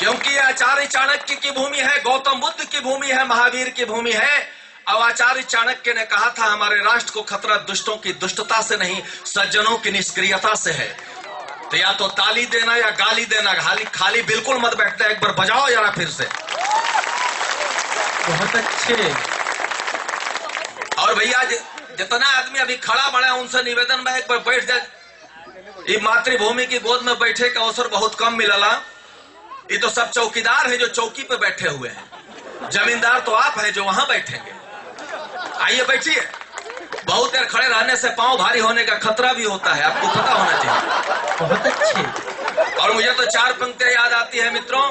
क्योंकि आचार्य चाणक्य की भूमि है, गौतम बुद्ध की भूमि है, महावीर की भूमि है। अब आचार्य चाणक्य ने कहा था हमारे राष्ट्र को खतरा दुष्टों की दुष्टता से नहीं, सज्जनों की निष्क्रियता से है। तो या तो ताली देना या गाली देना, खाली बिल्कुल मत बैठना। एक बार बजाओ जरा फिर से। बहुत अच्छे। और भैया जितना आदमी अभी खड़ा बड़ा है उनसे निवेदन में एक बार बैठ जाए। ये मातृभूमि की गोद में बैठे का अवसर बहुत कम मिलला। ये तो सब चौकीदार है जो चौकी पे बैठे हुए हैं, जमींदार तो आप हैं जो वहां बैठेंगे। आइए बैठिए। बहुत देर खड़े रहने से पांव भारी होने का खतरा भी होता है, आपको पता होना चाहिए। बहुत अच्छे। और मुझे तो 4 पंक्तियां याद आती है मित्रों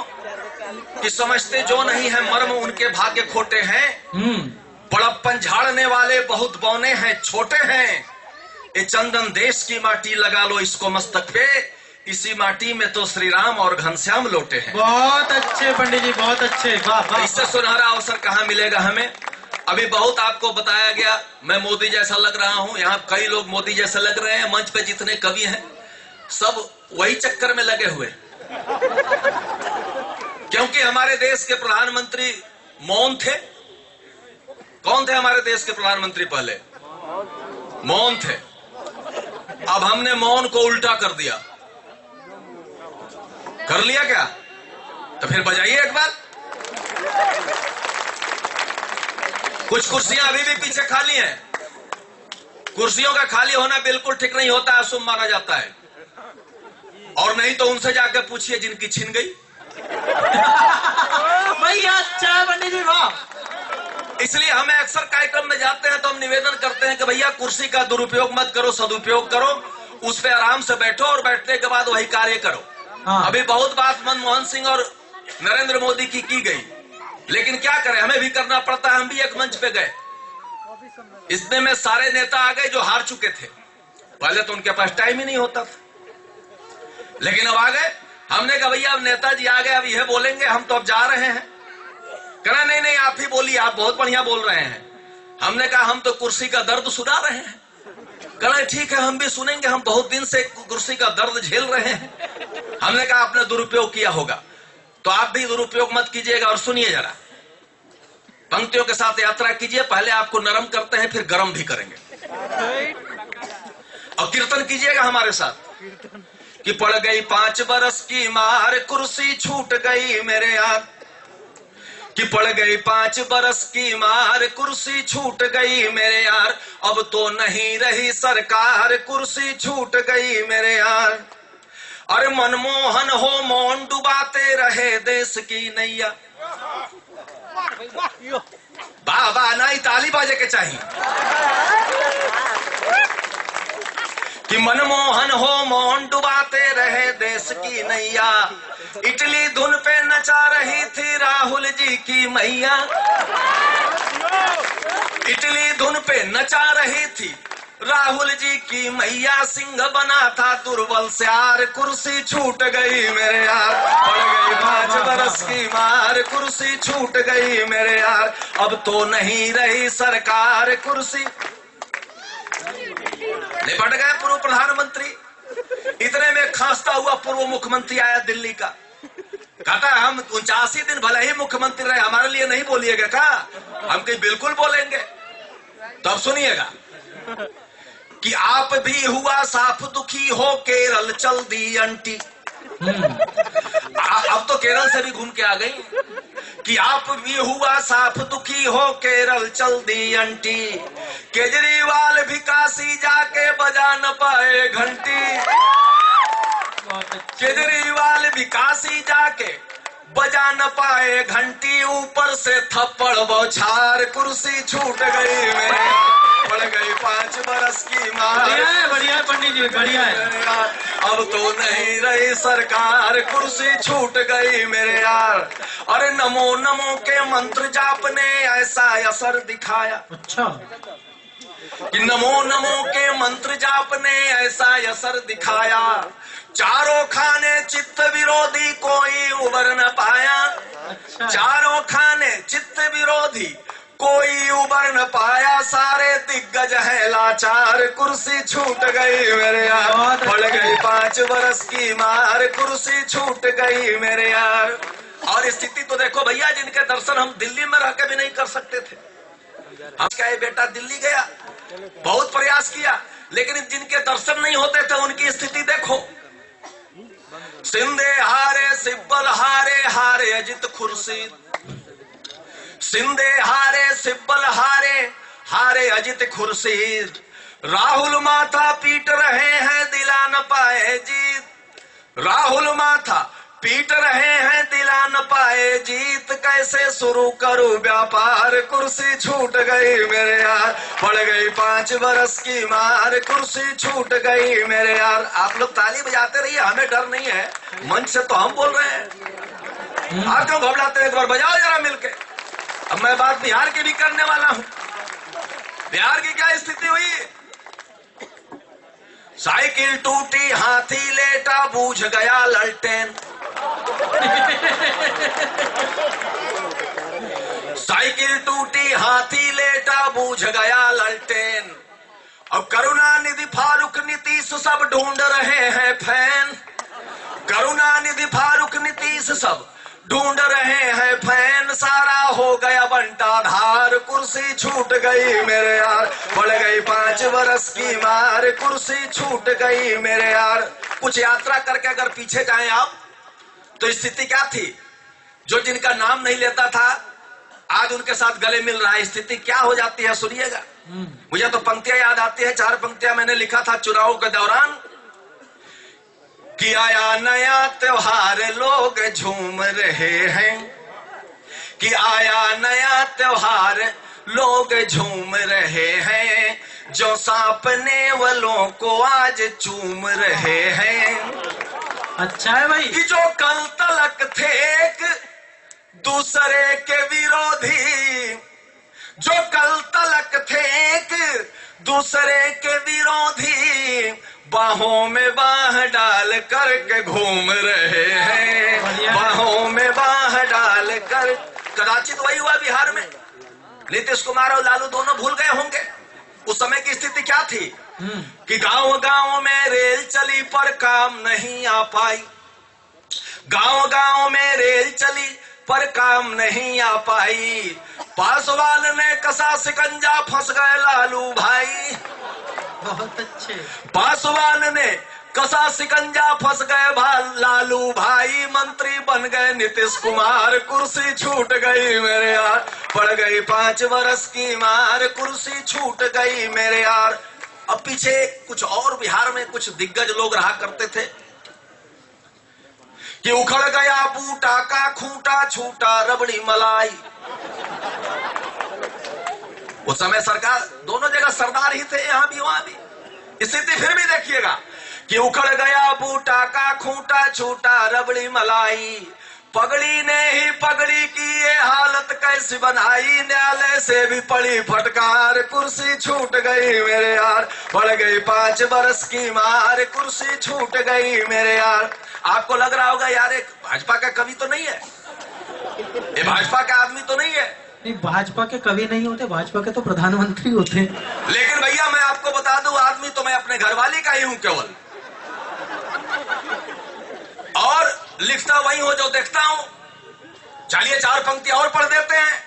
कि समझते जो नहीं है मर्म उनके भाग्य खोटे हैं। बड़प्पन झाड़ने वाले बहुत बौने हैं, छोटे हैं। ये चंदन देश की माटी लगा लो इसको मस्तक पे, इसी माटी में तो श्री राम और घनश्याम लोटे हैं। बहुत अच्छे पंडित जी, बहुत अच्छे। वाह वाह। इससे सुनहरा अवसर कहाँ मिलेगा हमें। अभी बहुत आपको बताया गया मैं मोदी जैसा लग रहा हूं। यहाँ कई लोग मोदी जैसे लग रहे हैं। मंच पे जितने कवि हैं सब वही चक्कर में लगे हुए। क्योंकि हमारे देश के प्रधानमंत्री मौन थे। कौन थे हमारे देश के प्रधानमंत्री पहले? मौन थे। अब हमने मौन को उल्टा कर दिया। कर लिया क्या? तो फिर बजाइए एक बार। कुछ कुर्सियां अभी भी पीछे खाली हैं। कुर्सियों का खाली होना बिल्कुल ठीक नहीं होता, अशुभ माना जाता है। और नहीं तो उनसे जाकर पूछिए जिनकी छिन गई। भैया अच्छा पंडित जी, वाह। इसलिए हमें अक्सर कार्यक्रम में जाते हैं तो हम निवेदन करते हैं कि भैया कुर्सी का दुरुपयोग मत करो, सदुपयोग करो। उस पर आराम से बैठो और बैठने के बाद वही कार्य करो। अभी बहुत बात मनमोहन सिंह और नरेंद्र मोदी की गई, लेकिन क्या करें, हमें भी करना पड़ता है। हम भी एक मंच पे गए, इसमें में सारे नेता आ गए जो हार चुके थे। पहले तो उनके पास टाइम ही नहीं होता था, लेकिन अब आ गए। हमने कहा भैया अब नेताजी आ गए, अब यह बोलेंगे, हम तो अब जा रहे हैं। कहना नहीं नहीं आप ही बोलिए, आप बहुत बढ़िया बोल रहे हैं। हमने कहा हम तो कुर्सी का दर्द सुना रहे हैं। कहना ठीक है हम भी सुनेंगे, हम बहुत दिन से कुर्सी का दर्द झेल रहे हैं। हमने कहा आपने दुरुपयोग किया होगा तो आप भी दुरुपयोग मत कीजिएगा और सुनिए जरा। पंक्तियों के साथ यात्रा कीजिए। पहले आपको नरम करते हैं फिर गरम भी करेंगे। और कीर्तन कीजिएगा हमारे साथ कि पड़ गई 5 बरस की मार कुर्सी छूट गई मेरे यार। कि पड़ गई 5 बरस की मार कुर्सी छूट गई मेरे यार। अब तो नहीं रही सरकार कुर्सी छूट गई मेरे यार। अरे मनमोहन हो मौन डुबाते रहे देश की नैया। वाह वाह, नहीं ताली बाजे के चाहिए। कि मनमोहन हो मौन डुबाते रहे देश की नैया। इटली धुन पे नचा रही थी राहुल जी की मैया। इटली धुन पे नचा रही थी राहुल जी की मैया। सिंह बना था दुर्बल स्यार कुर्सी छूट गई मेरे यार। पड़ गई 5 बरस की मार कुर्सी छूट गई मेरे यार। अब तो नहीं रही सरकार कुर्सी। निपट गए पूर्व प्रधानमंत्री। इतने में खांसता हुआ पूर्व मुख्यमंत्री आया दिल्ली का। कहता है हम 89 दिन भले ही मुख्यमंत्री रहे, हमारे लिए नहीं बोलिएगा क्या? हम कहीं बिल्कुल बोलेंगे। तो अब सुनिएगा कि आप भी हुआ साफ दुखी हो केरल चल दी अंटी। अब तो केरल से भी घूम के आ गई। कि आप भी हुआ साफ दुखी हो केरल चल दी अंटी। केजरीवाल भी काशी जाके बजा न पाए घंटी। केजरीवाल भी काशी जाके बजा न पाए घंटी। ऊपर से थप्पड़ बौछार कुर्सी छूट गई मेरे। पड़ गई 5 बरस की मार। बढ़िया पंडित जी, बढ़िया है। अब तो नहीं रही सरकार कुर्सी छूट गई मेरे यार। अरे नमो नमो के मंत्र जाप ने ऐसा असर दिखाया। अच्छा। कि नमो नमो के मंत्र जाप ने ऐसा असर दिखाया। चारों खाने चित्त विरोधी कोई उबर न पाया। अच्छा। चारों खाने चित्त विरोधी कोई उबर न पाया। सारे दिग्गज हैं लाचार, कुर्सी छूट गई मेरे यार, पड़ गई 5 बरस की मार, कुर्सी छूट गई मेरे यार। और स्थिति तो देखो भैया, जिनके दर्शन हम दिल्ली में रह के भी नहीं कर सकते थे। आपका ये बेटा दिल्ली गया, बहुत प्रयास किया, लेकिन जिनके दर्शन नहीं होते थे उनकी स्थिति देखो। सिंधे हारे सिब्बल हारे, हारे अजित खुर्शीद, सिंधे हारे सिब्बल हारे, हारे अजित खुर्शीद। राहुल माथा पीट रहे हैं दिला न पाए जीत, राहुल माथा पीट रहे हैं दिला न पाए जीत, कैसे शुरू करूं व्यापार, कुर्सी छूट गई मेरे यार, पड़ गई 5 बरस की मार, कुर्सी छूट गई मेरे यार। आप लोग ताली बजाते रहिए, हमें डर नहीं है, मंच से तो हम बोल रहे हैं, आप क्यों घबराते हैं? एक बार बजाओ जरा मिलके। अब मैं बात बिहार की भी करने वाला हूं। बिहार की क्या स्थिति हुई? साइकिल टूटी हाथी लेटा, बूझ गया ललटेन, साइकिल टूटी हाथी लेटा, बूझ गया ललटेन। अब करुणानिधि फारूक नीतीश सब ढूंढ रहे हैं फैन, करुणानिधि फारूक नीतीश सब ढूंढ रहे हैं फैन, सारा हो गया बंटाधार, कुर्सी छूट गई मेरे यार, पड़ गई 5 बरस की मार, कुर्सी छूट गई मेरे यार। कुछ यात्रा करके अगर पीछे जाएं आप तो स्थिति क्या थी? जो जिनका नाम नहीं लेता था आज उनके साथ गले मिल रहा है, स्थिति क्या हो जाती है सुनिएगा। मुझे तो पंक्तियां याद आती है, 4 पंक्तियां मैंने लिखा था चुनाव के दौरान कि आया नया त्योहार लोग झूम रहे हैं, कि आया नया त्योहार लोग झूम रहे हैं, जो सपने वालों को आज चूम रहे हैं। अच्छा है भाई। कि जो कल तलक थे एक दूसरे के विरोधी, जो कल तलक थे एक दूसरे के विरोधी, बाहों में बाह डाल करके घूम रहे हैं, बाहों में बाह डाल कर। कदाचित वही हुआ बिहार में, नीतीश कुमार और लालू दोनों भूल गए होंगे उस समय की स्थिति क्या थी कि गांव गांव में रेल चली पर काम नहीं आ पाई, गांव गांव में रेल चली पर काम नहीं आ पाई, पासवान ने कसा शिकंजा फंस गए लालू भाई, बहुत अच्छे। पासवान ने कसा शिकंजा फंस गए लालू भाई, मंत्री बन गए नीतीश कुमार, कुर्सी छूट गई मेरे यार, पड़ गई 5 बरस की मार, कुर्सी छूट गई मेरे यार। अब पीछे कुछ और बिहार में कुछ दिग्गज लोग रहा करते थे कि उखड़ गया बूटा का खूंटा, छूटा रबड़ी मलाई। उस समय सरकार दोनों जगह सरदार ही थे, यहां भी वहां भी। स्थिति फिर भी देखिएगा कि उखड़ गया बूटा का खूंटा, छूटा रबड़ी मलाई, पगड़ी ने ही पगड़ी की ये हालत कैसी बनाई, न्यायालय से भी पड़ी फटकार, कुर्सी छूट गई मेरे यार, पड़ गई 5 बरस की मार, कुर्सी छूट गई मेरे यार। आपको लग रहा होगा यार एक भाजपा का कवि तो नहीं है, ये भाजपा का आदमी तो नहीं है। नहीं, भाजपा के कवि नहीं होते, भाजपा के तो प्रधानमंत्री होते हैं। लेकिन भैया मैं आपको बता दूं, आदमी तो मैं अपने घरवाली का ही हूं केवल, और लिखता वही हो जो देखता हूं। चलिए 4 पंक्ति और पढ़ देते हैं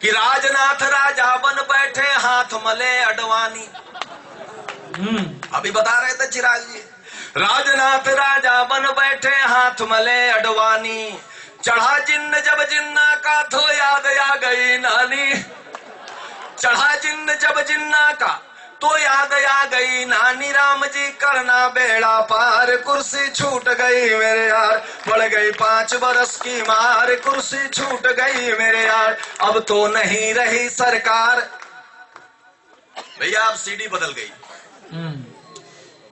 कि राजनाथ राजा बन बैठे हाथ मले अडवाणी। अभी बता रहे थे चिराग जी, राजनाथ राजा बन बैठे हाथ मले अडवाणी, चढ़ा जिन्न जब जिन्ना का तो याद आ गई नानी, चढ़ा जिन्न जब जिन्ना का तो याद आ गई नानी, राम जी करना बेड़ा पार, कुर्सी छूट गई मेरे यार, पड़ गई 5 बरस की मार, कुर्सी छूट गई मेरे यार। अब तो नहीं रही सरकार, भैया अब सीडी बदल गई।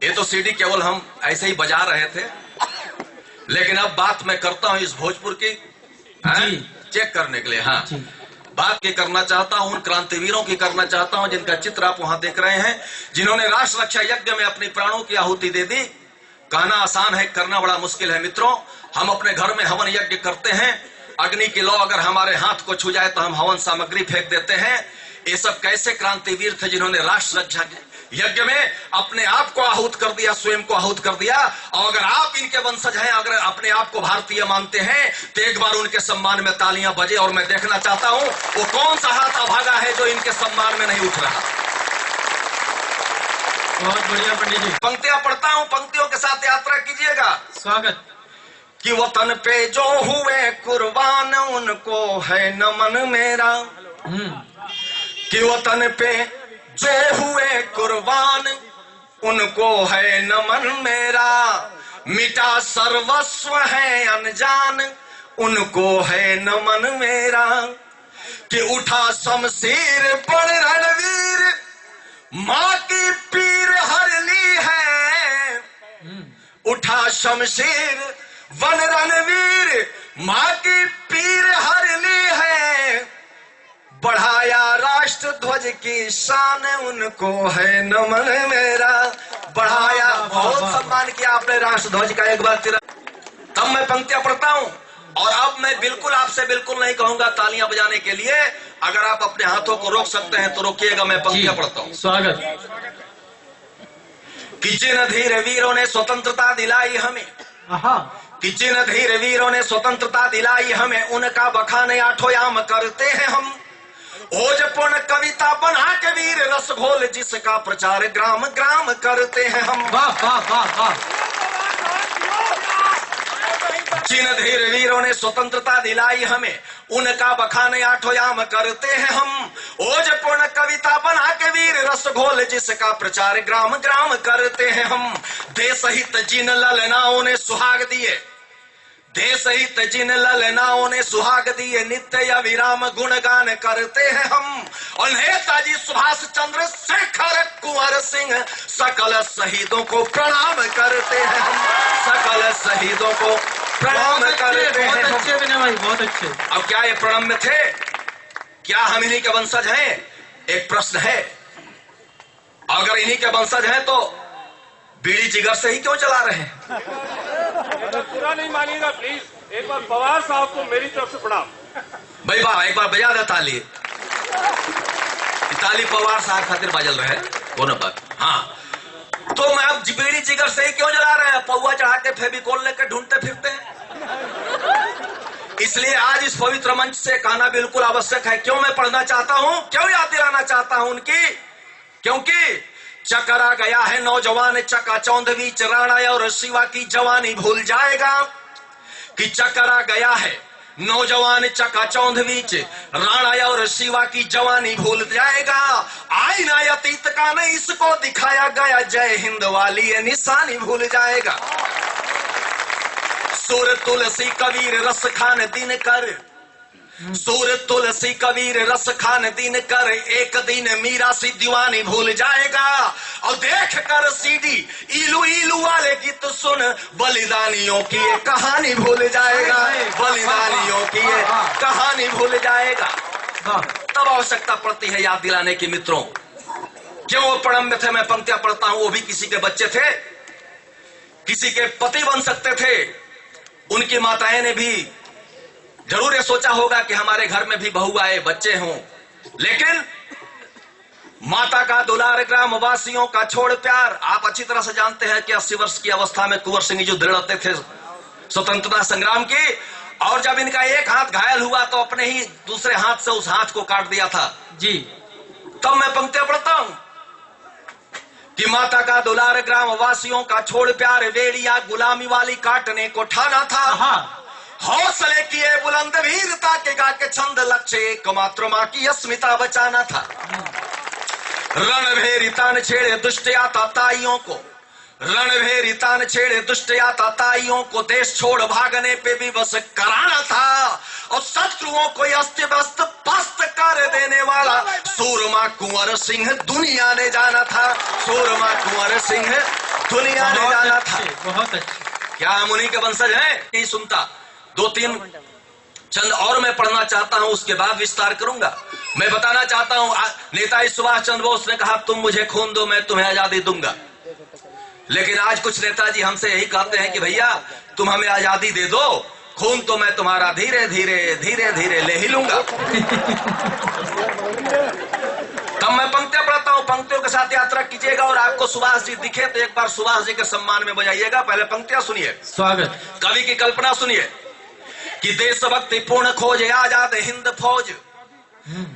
ये तो सीडी केवल हम ऐसे ही बजा रहे थे, लेकिन अब बात मैं करता हूं इस भोजपुर की चेक करने के लिए। हाँ, बात की करना चाहता हूं उन क्रांतिवीरों की करना चाहता हूं जिनका चित्र आप वहां देख रहे हैं, जिन्होंने राष्ट्र रक्षा यज्ञ में अपनी प्राणों की आहुति दे दी। कहना आसान है, करना बड़ा मुश्किल है मित्रों। हम अपने घर में हवन यज्ञ करते हैं, अग्नि की लौ अगर हमारे हाथ को छू जाए तो हम हवन सामग्री फेंक देते हैं। ये सब कैसे क्रांतिवीर थे जिन्होंने राष्ट्र रक्षा के यज्ञ में अपने आप को आहूत कर दिया, स्वयं को आहूत कर दिया। और अगर आप इनके वंशज हैं, अगर अपने आप को भारतीय मानते हैं, तो एक बार उनके सम्मान में तालियां बजे। और मैं देखना चाहता हूं वो कौन सा हाथ अभागा है जो इनके सम्मान में नहीं उठ रहा। बहुत बढ़िया पंडित जी। पंक्तियां पढ़ता हूं, पंक्तियों के साथ यात्रा कीजिएगा। स्वागत। कि वतन पे जो हुए कुर्बान उनको है नमन मेरा। कि वतन पे जो हुए कुर्बान उनको है नमन मेरा। मिटा सर्वस्व है अनजान उनको है नमन मेरा। कि उठा शमशीर पर रणवीर माँ की पीर हर ली है। उठा शमशीर वन रणवीर माँ की पीर हर ली है। बढ़ाया राष्ट्र ध्वज की शान उनको है नमन मेरा। बढ़ाया, बहुत सम्मान किया आपने राष्ट्र ध्वज का। एक बार तब मैं पंक्तियां पढ़ता हूं। और अब मैं बिल्कुल आपसे बिल्कुल नहीं कहूंगा तालियां बजाने के लिए। अगर आप अपने हाथों को रोक सकते हैं तो रोकिएगा। मैं पंक्तियां पढ़ता हूं। स्वागत। कि जिन धीर वीरों ने स्वतंत्रता दिलाई हमें, कि जिन धीर वीरों ने स्वतंत्रता दिलाई हमें, उनका बखान आठोयाम करते हैं हम। ओजपूर्ण कविता बना के वीर रस घोल जिसका प्रचार ग्राम ग्राम करते हैं हम। वाह वाह वाह वाह। जिन धीर वीरों ने स्वतंत्रता दिलाई हमें, उनका बखान आठोयाम करते हैं हम। ओजपूर्ण कविता बना के वीर रस घोल जिसका प्रचार ग्राम ग्राम करते हैं हम। देश हित जिन ललनाओं ने सुहाग दिए, देश हित जिन ललनाओं ने सुहाग दिए, नित्य विराम गुणगान करते हैं हम। और नेताजी सुभाष चंद्र शेखर कुंवर सिंह सकल शहीदों को प्रणाम करते हैं हम। सकल शहीदों को प्रणाम करते हैं हम। अच्छे विनय भाई, बहुत अच्छे। अब क्या ये प्रणम्य थे? क्या हम इन्हीं के वंशज हैं? एक प्रश्न है। अगर इन्हीं के वंशज हैं तो बीड़ी जिगर से ही क्यों चला रहे हैं? पूरा नहीं मानिएगा प्लीज। एक बार पवार साहब को मेरी तरफ से प्रणाम। भाई वाह, एक बार बजा दे ताली। ताली पवार साहब खातिर बाजल रहे कौन बात। हाँ, तो मैं अब बीड़ी जिगर से ही क्यों जला रहे हैं? पौवा चढ़ा के फेविकोल लेकर ढूंढते फिरते हैं। इसलिए आज इस पवित्र मंच से कहना बिल्कुल आवश्यक है। क्यों मैं पढ़ना चाहता हूं, क्यों याद दिलाना चाहता हूं उनकी? क्योंकि चकरा गया है नौजवान चकाचौंध बीच, राणा और शिवा की जवानी भूल जाएगा। कि चकरा गया है नौजवान चकाचौंध बीच, राणा और शिवा की जवानी भूल जाएगा। आईना अतीत का नहीं इसको दिखाया गया, जय हिंद वाली ये निशानी भूल जाएगा। सुर तुलसी कबीर रस खान दिन कर, सूर तुलसी कबीर रस खान दिन कर, एक दिन मीरा सी दीवानी भूल जाएगा। और देख कर सीडी इलू इलू वाले गीत सुन, बलिदानियों की ये कहानी भूल जाएगा। बलिदानियों की ये कहानी भूल जाएगा। तब आवश्यकता पड़ती है याद दिलाने की मित्रों। क्यों वो प्रणम्य थे? मैं पंक्तियां पढ़ता हूं। वो भी किसी के बच्चे थे, किसी के पति बन सकते थे। उनकी माताएं ने भी जरूर ये सोचा होगा कि हमारे घर में भी बहू आए, बच्चे हों। लेकिन माता का दुलार, ग्रामवासियों का छोड़ प्यार। आप अच्छी तरह से जानते हैं कि 80 वर्ष की अवस्था में कुंवर सिंह जी दृढ़ते थे स्वतंत्रता संग्राम की। और जब इनका एक हाथ घायल हुआ तो अपने ही दूसरे हाथ से उस हाथ को काट दिया था जी। तब मैं पंक्तियां पढ़ता हूं कि माता का दुलार, ग्रामवासियों का छोड़ प्यार, वेड़िया गुलामी वाली काटने को ठाना था। हौसले किए बुलंद वीरता के गा के छंद, लक्ष्य एकमात्र मां की अस्मिता बचाना था। रणभेरी तान छेड़े दुष्ट आताताइयों को, रणभेरी तान छेड़े दुष्ट आताताइयों को, देश छोड़ भागने पे भी बस कराना था। और शत्रुओं को अस्त व्यस्त पस्त कर देने वाला सूरमा कुंवर सिंह दुनिया ने जाना था। सूरमा कुंवर सिंह दुनिया ने जाना था। बहुत अच्छे। क्या हम उन्हीं के वंशज हैं? नहीं सुनता। 2-3 चंद और मैं पढ़ना चाहता हूं, उसके बाद विस्तार करूंगा। मैं बताना चाहता हूं, नेताजी सुभाष चंद्र बोस ने कहा तुम मुझे खून दो मैं तुम्हें आजादी दूंगा। लेकिन आज कुछ नेताजी हमसे यही कहते हैं कि भैया तुम हमें आजादी दे दो, खून तो मैं तुम्हारा धीरे धीरे धीरे धीरे ले ही लूंगा। अब मैं पंक्तियां पढ़ता हूं, पंक्तियों के साथ यात्रा कीजिएगा और आपको सुभाष जी दिखे तो एक बार सुभाष जी के सम्मान में बजाइएगा। पहले पंक्तियां सुनिए, स्वागत। कवि की कल्पना सुनिए कि देशभक्ति पूर्ण खोज आजाद हिंद फौज,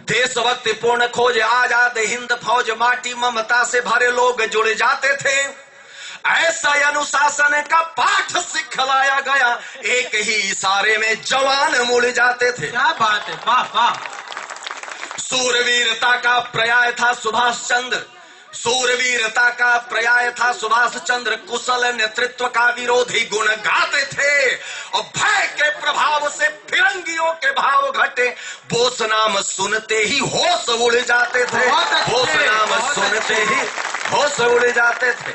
देशभक्ति पूर्ण खोज आजाद हिंद फौज, माटी ममता से भरे लोग जुड़ जाते थे, ऐसा अनुशासन का पाठ सिखलाया गया, एक ही इशारे में जवान मुड़ जाते थे। क्या बात है, वाह वाह। सूरवीरता का पर्याय था सुभाष चंद्र, सूरवीरता का पर्याय था सुभाष चंद्र, कुशल नेतृत्व का विरोधी गुण गाते थे और भय के प्रभाव से फिरंगियों के भाव घटे, बोस नाम सुनते ही होश उड़ जाते थे, बोस नाम सुनते ही होश उड़ जाते थे।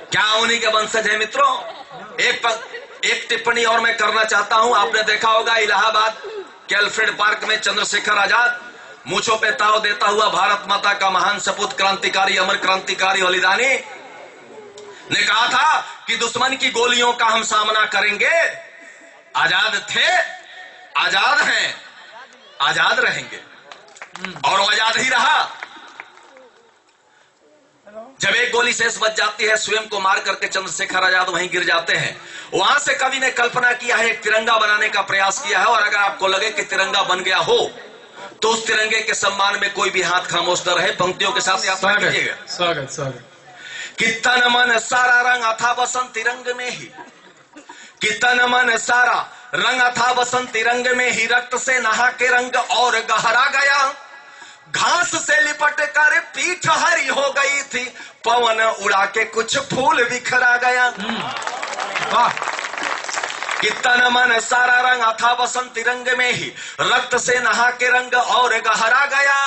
क्या उन्हीं के वंशज है मित्रों? एक टिप्पणी और मैं करना चाहता हूं। आपने देखा होगा इलाहाबाद के अल्फ्रेड पार्क में चंद्रशेखर आजाद मूंछों पे ताव देता हुआ भारत माता का महान सपूत क्रांतिकारी, अमर क्रांतिकारी बलिदानी ने कहा था कि दुश्मन की गोलियों का हम सामना करेंगे, आजाद थे, आजाद हैं, आजाद रहेंगे, और वो आजाद ही रहा। जब एक गोली शेष बच जाती है, स्वयं को मार करके चंद्रशेखर आजाद वहीं गिर जाते हैं। वहां से कवि ने कल्पना किया है, एक तिरंगा बनाने का प्रयास किया है, और अगर आपको लगे कि तिरंगा बन गया हो तो उस तिरंगे के सम्मान में कोई भी हाथ खामोश न रहे। पंक्तियों के साथ यात्रा कीजिएगा। स्वागत स्वागत। कि तन मन सारा रंग था बसंती रंग में ही, कि तन मन सारा रंग था बसंती रंग में ही, रक्त से नहा के रंग और गहरा गया, घास से लिपट कर पीठ हरी हो गई थी, पवन उड़ा के कुछ फूल बिखरा गया। वाह। कि तन मन सारा रंग था बसंती रंग में ही, रक्त से नहा के रंग और गहरा गया,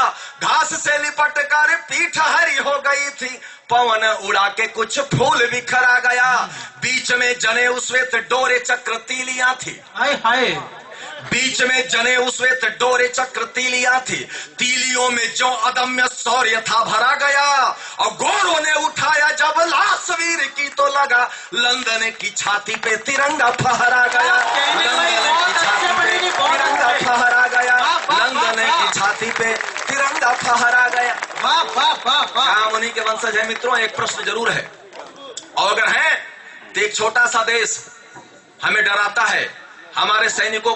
घास से लिपट कर पीठ हरी हो गई थी, पवन उड़ा के कुछ फूल बिखरा गया, बीच में जने श्वेत डोरे चक्र तीलियां थी, हाय हाय, बीच में जने श्वेत डोरे चक्र तीलियां थी, तीलियों में जो अदम्य शौर्य था भरा गया, और गोरों ने उठाया जब लाश वीर की तो लगा, लंदन की छाती पे तिरंगा फहरा गया, लंदन की छाती पे तिरंगा फहरा गया, लंदन की छाती पे तिरंगा फहरा गया। वाह वाह वाह वाह। क्या उन्हीं के वंशज है मित्रों? एक प्रश्न जरूर है, और अगर है तो एक छोटा सा देश हमें डराता है, हमारे सैनिकों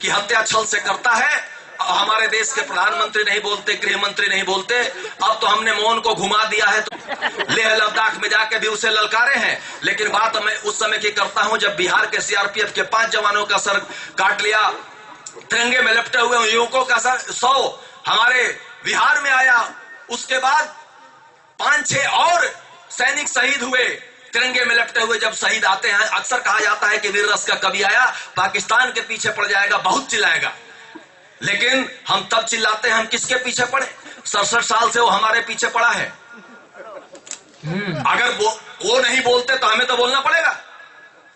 की हत्या छल से करता है, और हमारे देश के प्रधानमंत्री नहीं बोलते, गृह मंत्री नहीं बोलते। अब तो हमने मौन को घुमा दिया है, तो लेह लद्दाख में जाके भी उसे ललकारे हैं। लेकिन बात मैं उस समय की करता हूं जब बिहार के सीआरपीएफ के 5 जवानों का सर काट लिया, तिरंगे में लपटे हुए युवकों का सर 100 हमारे बिहार में आया, उसके बाद 5-6 और सैनिक शहीद हुए तिरंगे में लपटे हुए। जब शहीद आते हैं, अक्सर कहा जाता है कि वीर रस का कवि आया, पाकिस्तान के पीछे पड़ जाएगा, बहुत चिल्लाएगा, लेकिन हम तब चिल्लाते हैं हम किसके पीछे पड़े? 67 साल से वो हमारे पीछे पड़ा है। अगर वो नहीं बोलते तो हमें तो बोलना पड़ेगा।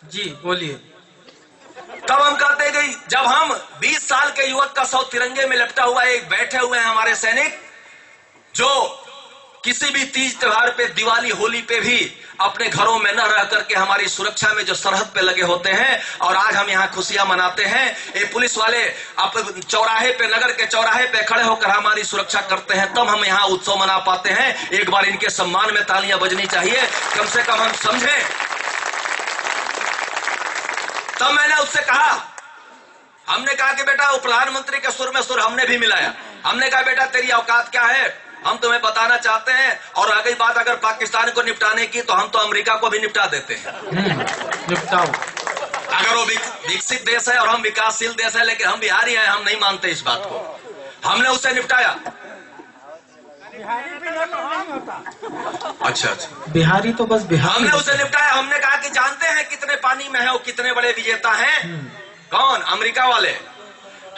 जी बोलिए। तब हम कहते गई, जब हम 20 साल के युवक का 100 तिरंगे में लपटा हुआ एक बैठे हुए हैं हमारे सैनिक, जो किसी भी तीज त्योहार पे, दिवाली होली पे भी अपने घरों में न रह करके हमारी सुरक्षा में जो सरहद पे लगे होते हैं, और आज हम यहाँ खुशियां मनाते हैं। ये पुलिस वाले आप चौराहे पे, नगर के चौराहे पे खड़े होकर हमारी सुरक्षा करते हैं, तब हम यहाँ उत्सव मना पाते हैं। एक बार इनके सम्मान में तालियां बजनी चाहिए, कम से कम हम समझें। तब मैंने उससे कहा, हमने कहा कि बेटा, वो प्रधानमंत्री के सुर में सुर हमने भी मिलाया। हमने कहा बेटा तेरी औकात क्या है, हम तुम्हें बताना चाहते हैं, और आ गई बात अगर पाकिस्तान को निपटाने की तो हम तो अमेरिका को भी निपटा देते हैं। निपटाओ। अगर वो विकसित देश है और हम विकासशील देश है, लेकिन हम बिहारी हैं, हम नहीं मानते इस बात को। हमने उसे निपटाया। अच्छा, बिहारी तो बस बिहारी। हमने उसे निपटाया। हमने कहा कि जानते हैं कितने पानी में है वो, कितने बड़े विजेता हैं? कौन? अमेरिका वाले।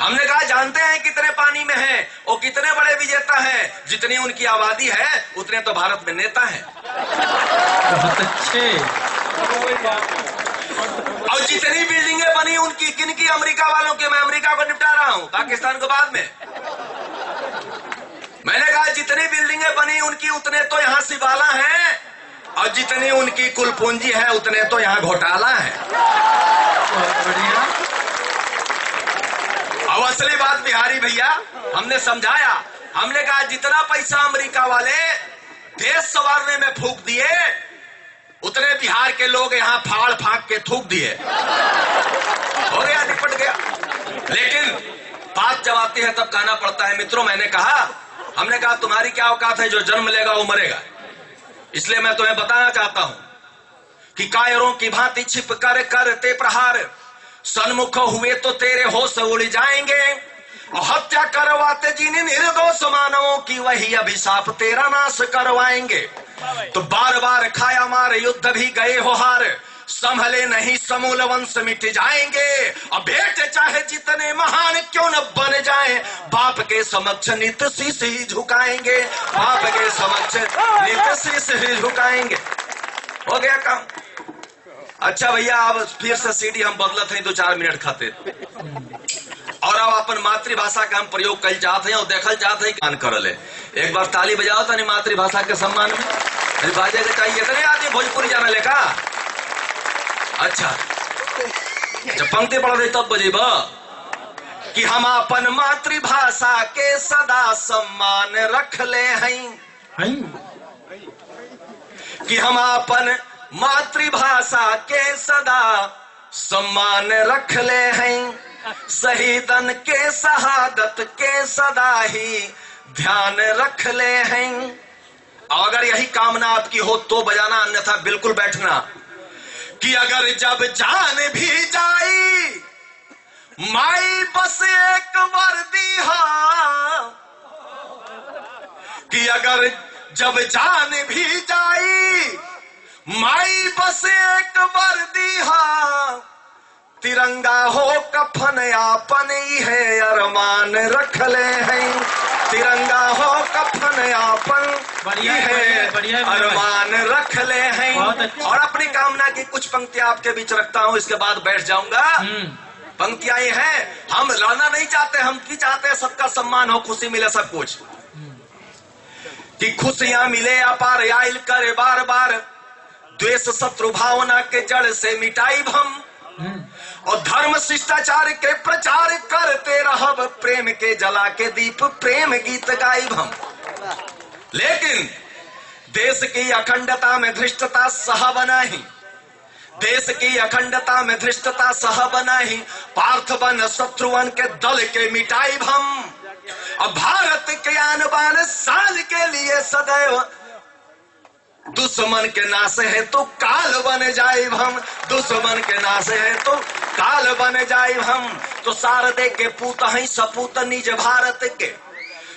हमने कहा जानते हैं कितने पानी में है वो, कितने बड़े विजेता हैं? जितनी उनकी आबादी है उतने तो भारत में नेता हैं। बहुत अच्छे। और जितनी बिल्डिंगें बनी उनकी, किनकी? अमेरिका वालों की। मैं अमेरिका को निपटा रहा हूं, पाकिस्तान को बाद में। मैंने कहा जितनी बिल्डिंगें बनी उनकी, उतने तो यहाँ सिवाला हैं, और जितनी उनकी कुल पूंजी है उतने तो यहाँ घोटाला है। बहुत बढ़िया। अब असली बात बिहारी भैया, हमने समझाया, हमने कहा जितना पैसा अमेरिका वाले देश संवारने में फूंक दिए, उतने बिहार के लोग यहाँ फाड़ फाक के थूक दिए। हो गया, निपट गया। लेकिन बात जब आती है तब कहना पड़ता है। मित्रों, हमने कहा तुम्हारी क्या औकात है, जो जन्म लेगा वो मरेगा। इसलिए मैं तुम्हें बताना चाहता हूं कि कायरों की भांति छिप कर करते प्रहार, सन्मुख हुए तो तेरे होश उड़ जाएंगे, और हत्या करवाते जिन निर्दोष मानवों की वही अभिशाप तेरा नाश करवाएंगे। तो बार बार खाया मार युद्ध भी गए हो हार, संभले नहीं समूल वंश मिट जाएंगे, और बेटे चाहे जितने महान क्यों न बन जाएं, बाप के समक्ष नित शीश ही झुकाएंगे, बाप के समक्ष नित शीश ही झुकाएंगे। हो गया काम। अच्छा भैया, अब फिर से सीडी हम बदलत हैं 2-4 मिनट खातिर, और अब अपन मातृभाषा का हम प्रयोग कर चाहते हैं और देखल चाहते हैं कि कर ले। एक बार ताली बजाओ तनी मातृभाषा के सम्मान में। अरे बाजे के चाहिए इतने आदमी भोजपुरी जाने लेका। अच्छा, जब पंक्ति पढ़ रही तब बजेब कि हम अपन मातृभाषा के सदा सम्मान रख ले हैं, कि हम अपन मातृभाषा के सदा सम्मान रख ले हैं, शहीदन के शहादत के सदा ही ध्यान रख ले हैं। और अगर यही कामना आपकी हो तो बजाना, अन्यथा बिल्कुल बैठना। कि अगर जब जान भी जाई माई बस एक वर्दी हा, कि अगर जब जान भी जाई माई बस एक वर्दी हा, तिरंगा हो कफन आपन ही है अरमान रख ले हैं, तिरंगा हो कफन आपन ही है अरमान रख ले हैं। और अपनी कामना की कुछ पंक्तियां आपके बीच रखता हूं, इसके बाद बैठ जाऊंगा। पंक्तियां ये हैं, हम लड़ना नहीं चाहते, हम की चाहते हैं सबका सम्मान हो, खुशी मिले सब कुछ, कि खुशियां मिले अपार आयल करे बार बार, द्वेष शत्रु भावना के जड़ से मिटाई हम, और धर्म शिष्टाचार के प्रचार करते रहब, प्रेम के जला के दीप प्रेम गीत गाइब हम। लेकिन देश की अखंडता में धृष्टता सह बनाही, देश की अखंडता में धृष्टता सह बनाही, पार्थ बन शत्रुवन के दल के मिटाई हम, और भारत के आन बान साल के लिए सदैव दुश्मन के नाश है तो काल बन जाए हम, दुश्मन के नाश है तो काल बन जाए हम। तो शारदे के पूत हैं सपूत निज भारत के,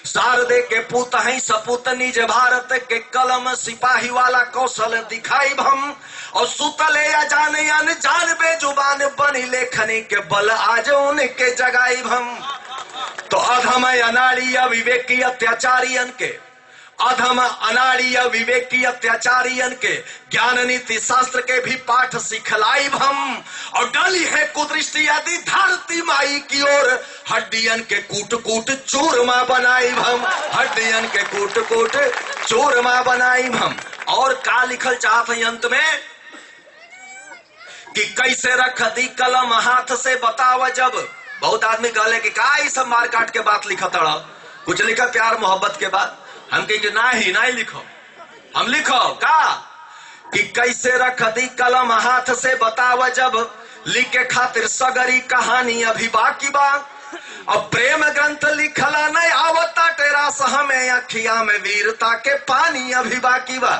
शारदे के पूत हैं सपूत निज भारत के, कलम सिपाही वाला कौशल दिखाई हम, और सुतले या जाने अनजान बेजुबान बनी लेखनी के बल आज उनके जगाई हम। तो अधम अनाड़ी अविवेकी अत्याचारियन के, अधम अनाड़ी विवेकी अत्याचारियन के ज्ञान नीति शास्त्र के भी पाठ सिखलाई हम, और डली है कुदृष्टि यदि धरती माई की ओर, हड्डियन के कूट कूट चूरमा बनाई हम, हड्डियन के कूट कूट चूरमा बनाई हम। और का लिखल चाहत है अंत में, कि कैसे रख दी कलम हाथ से बताव जब। बहुत आदमी कहले कि का ई सब मार काट के बात लिखत रहा, कुछ लिखा प्यार मोहब्बत के बात। हम कहे कि नहीं लिखो, हम लिखो का कि कैसे रख दी कलम हाथ से बताव जब, लिखे खातिर सगरी कहानी अभी बाकी बा, अब प्रेम ग्रंथ लिखला नहीं आवता तेरा सह में, अखिया में वीरता के पानी अभी बाकी बा,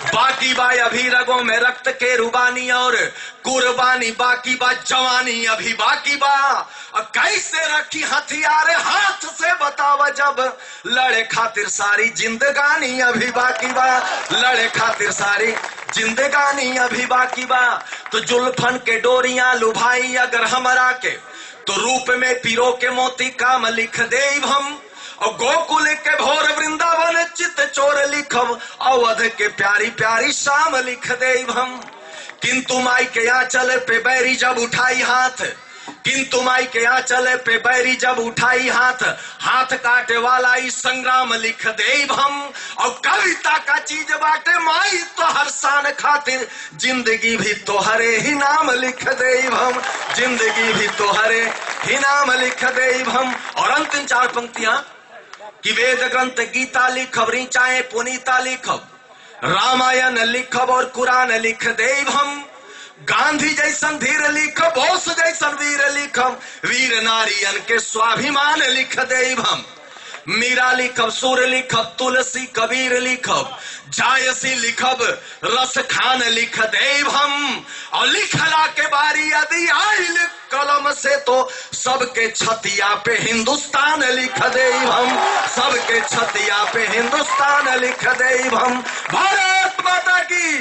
बाकी बा अभी रगों में रक्त के रुबानी, और कुर्बानी बाकी बा जवानी अभी बाकी बा, और कैसे रखी हथियार हाथ से बतावा जब, लड़े खातिर सारी जिंदगानी अभी बाकी बा, लड़े खातिर सारी जिंदगानी अभी बाकी बा। तो जुल्फन के डोरियां लुभाई अगर हमरा के, तो रूप में पीरो के मोती काम लिख दे हम, और गोकुल के भोर वृंदावन चित चोर लिखब, अवध के प्यारी प्यारी शाम लिख दे हम। किंतु माई के आंचल पे बैरी जब उठाई हाथ, किंतु माई के आंचल पे बैरी जब उठाई हाथ, हाथ काटे वाला इस संग्राम लिख दे हम, और कविता का चीज बाटे माई तो हर शान खातिर, जिंदगी भी तोहरे ही नाम लिख दे हम, जिंदगी भी तोहरे ही नाम लिख देव हम। और अंतिम 4 पंक्तियां कि वेद ग्रंथ गीता लिखब, ऋचाएं पुनीता लिखब, रामायण लिखब और कुरान लिख देव हम। गांधी जैसन धीर लिखब, बोस जैसन वीर लिखब, वीर नारियन के स्वाभिमान लिख देव हम। मीरा लिखब, सुर लिखब, तुलसी कबीर लिखब, जायसी लिखब, रस खान लिख देव हम। और लिखला के बारी यदि आइल कलम से तो सबके छतिया पे हिंदुस्तान लिख देव हम, सबके छतिया पे हिंदुस्तान लिख देव हम। भारत माता की